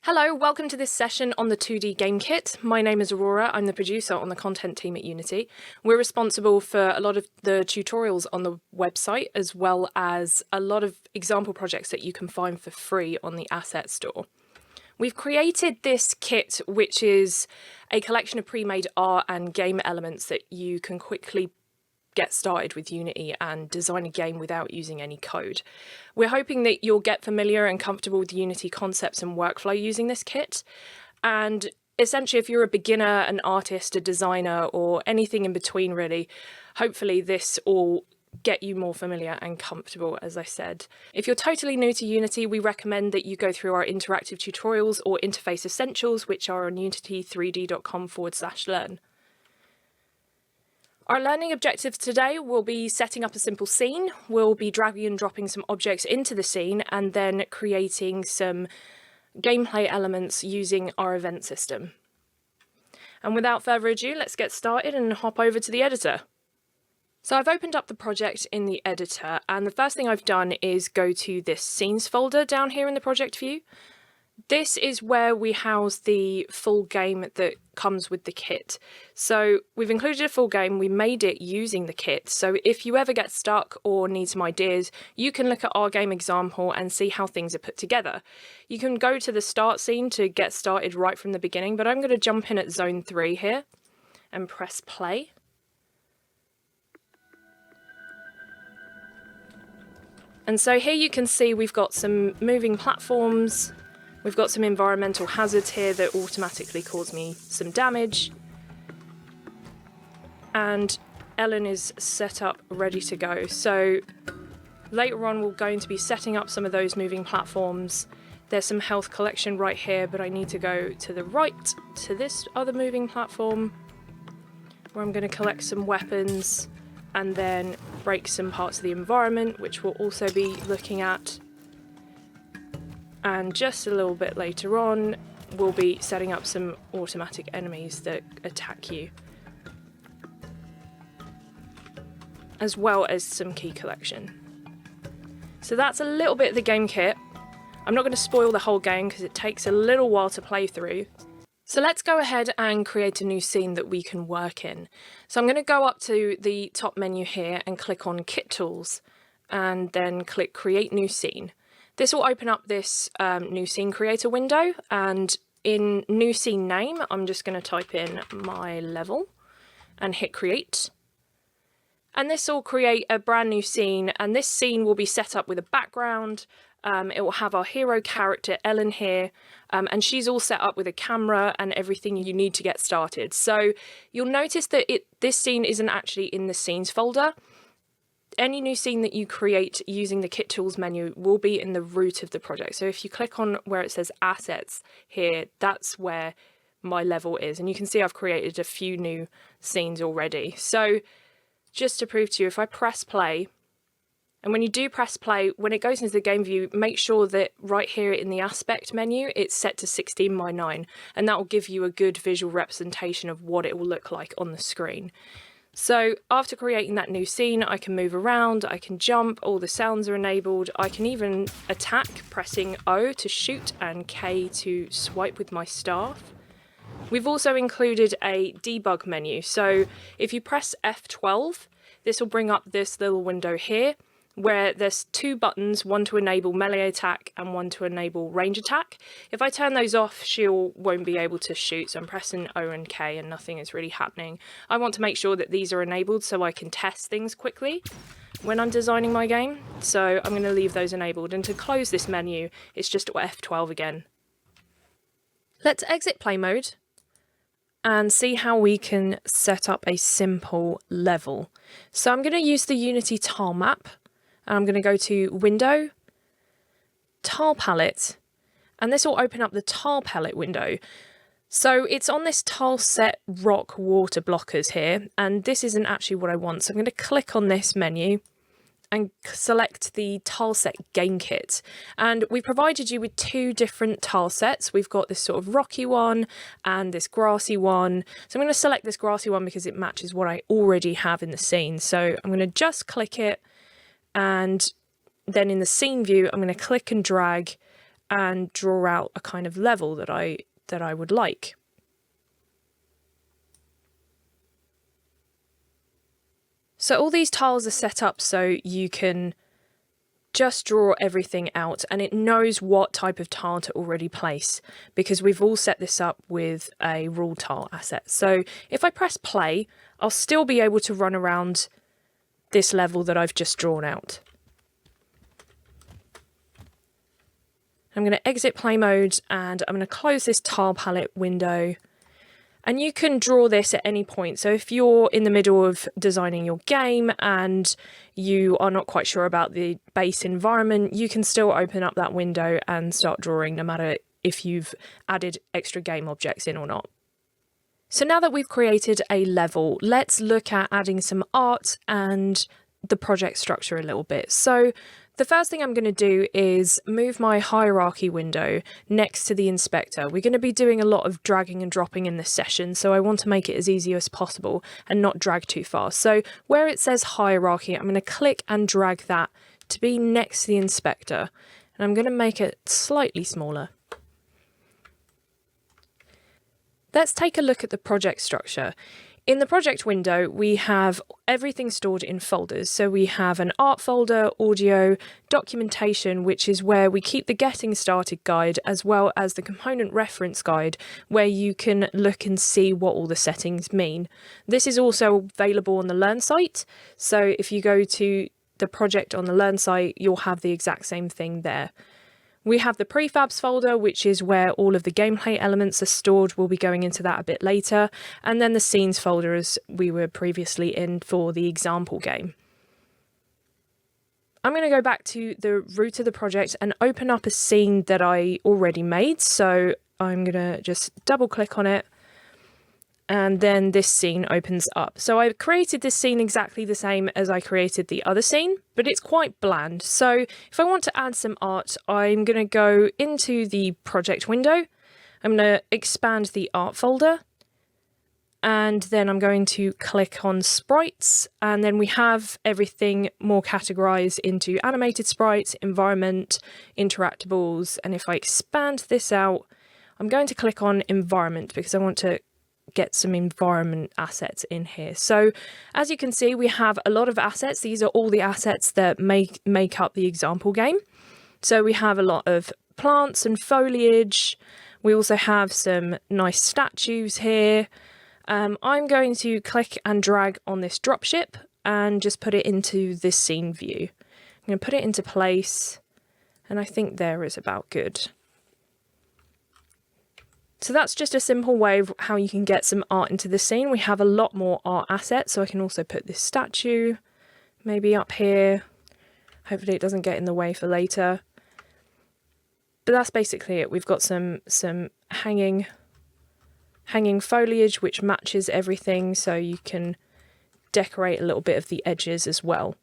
Hello, welcome to this session on the 2D game kit. My name is Aurora, I'm the producer on the content team at Unity. We're responsible for a lot of the tutorials on the website, as well as a lot of example projects that you can find for free on the asset store. We've created this kit, which is a collection of pre-made art and game elements that you can quickly get started with Unity and design a game without using any code. We're hoping that you'll get familiar and comfortable with Unity concepts and workflow using this kit. And essentially, if you're a beginner, an artist, a designer, or anything in between really, hopefully this will get you more familiar and comfortable, as I said. If you're totally new to Unity, we recommend that you go through our interactive tutorials or interface essentials, which are on unity3d.com/learn. Our learning objectives today will be setting up a simple scene. We'll be dragging and dropping some objects into the scene and then creating some gameplay elements using our event system. And without further ado, let's get started and hop over to the editor. So I've opened up the project in the editor, and the first thing I've done is go to this scenes folder down here in the project view. This is where we house the full game that comes with the kit. So we've included a full game, we made it using the kit. So if you ever get stuck or need some ideas, you can look at our game example and see how things are put together. You can go to the start scene to get started right from the beginning, but I'm going to jump in at zone 3 here and press play. And so here you can see we've got some moving platforms. We've got some environmental hazards here that automatically cause me some damage. And Ellen is set up, ready to go. So later on, we're going to be setting up some of those moving platforms. There's some health collection right here, but I need to go to the right to this other moving platform where I'm going to collect some weapons and then break some parts of the environment, which we'll also be looking at. And just a little bit later on, we'll be setting up some automatic enemies that attack you, as well as some key collection. So that's a little bit of the game kit. I'm not going to spoil the whole game because it takes a little while to play through. So let's go ahead and create a new scene that we can work in. So I'm going to go up to the top menu here and click on Kit Tools, and then click Create New Scene. This will open up this new scene creator window, and in new scene name, I'm just going to type in my level and hit create. And this will create a brand new scene, and this scene will be set up with a background. It will have our hero character Ellen here, and she's all set up with a camera and everything you need to get started. So you'll notice that this scene isn't actually in the scenes folder. Any new scene that you create using the Kit Tools menu will be in the root of the project. So if you click on where it says Assets here, that's where my level is. And you can see I've created a few new scenes already. So just to prove to you, if I press play, and when you do press play, when it goes into the game view, make sure that right here in the aspect menu, it's set to 16:9, and that will give you a good visual representation of what it will look like on the screen. So after creating that new scene, I can move around, I can jump, all the sounds are enabled, I can even attack pressing O to shoot and K to swipe with my staff. We've also included a debug menu, so if you press F12, this will bring up this little window here, where there's two buttons, one to enable melee attack and one to enable range attack. If I turn those off, she won't be able to shoot, so I'm pressing O and K and nothing is really happening. I want to make sure that these are enabled so I can test things quickly when I'm designing my game, so I'm going to leave those enabled. And to close this menu, it's just F12 again. Let's exit play mode and see how we can set up a simple level. So I'm going to use the Unity tile map. I'm going to go to Window, Tile Palette, and this will open up the Tile Palette window. So it's on this tile set rock water blockers here, and this isn't actually what I want. So I'm going to click on this menu and select the tile set game kit. And we provided you with two different tile sets. We've got this sort of rocky one and this grassy one. So I'm going to select this grassy one because it matches what I already have in the scene. So I'm going to just click it. And then in the scene view, I'm going to click and drag and draw out a kind of level that I would like. So all these tiles are set up so you can just draw everything out, and it knows what type of tile to already place because we've all set this up with a rule tile asset. So if I press play, I'll still be able to run around this level that I've just drawn out. I'm going to exit play mode and I'm going to close this tile palette window. And you can draw this at any point. So if you're in the middle of designing your game and you are not quite sure about the base environment, you can still open up that window and start drawing, no matter if you've added extra game objects in or not. So now that we've created a level, let's look at adding some art and the project structure a little bit. So the first thing I'm going to do is move my hierarchy window next to the inspector. We're going to be doing a lot of dragging and dropping in this session, so I want to make it as easy as possible and not drag too far. So where it says hierarchy, I'm going to click and drag that to be next to the inspector, and I'm going to make it slightly smaller. Let's take a look at the project structure. In the project window, we have everything stored in folders. So we have an art folder, audio, documentation, which is where we keep the getting started guide, as well as the component reference guide, where you can look and see what all the settings mean. This is also available on the Learn site. So if you go to the project on the Learn site, you'll have the exact same thing there. We have the prefabs folder, which is where all of the gameplay elements are stored. We'll be going into that a bit later. And then the scenes folder, as we were previously in for the example game. I'm going to go back to the root of the project and open up a scene that I already made. So I'm going to just double click on it. And then this scene opens up. So I created this scene exactly the same as I created the other scene, but it's quite bland. So if I want to add some art, I'm going to go into the project window. I'm going to expand the art folder. And then I'm going to click on sprites. And then we have everything more categorized into animated sprites, environment, interactables. And if I expand this out, I'm going to click on environment because I want to get some environment assets in here. So as you can see, we have a lot of assets. These are all the assets that make up the example game. So we have a lot of plants and foliage. We also have some nice statues here. I'm going to click and drag on this dropship and just put it into this scene view. I'm going to put it into place, and I think there is about good. So that's just a simple way of how you can get some art into the scene. We have a lot more art assets, so I can also put this statue maybe up here. Hopefully it doesn't get in the way for later. But that's basically it. We've got some hanging foliage which matches everything, so you can decorate a little bit of the edges as well.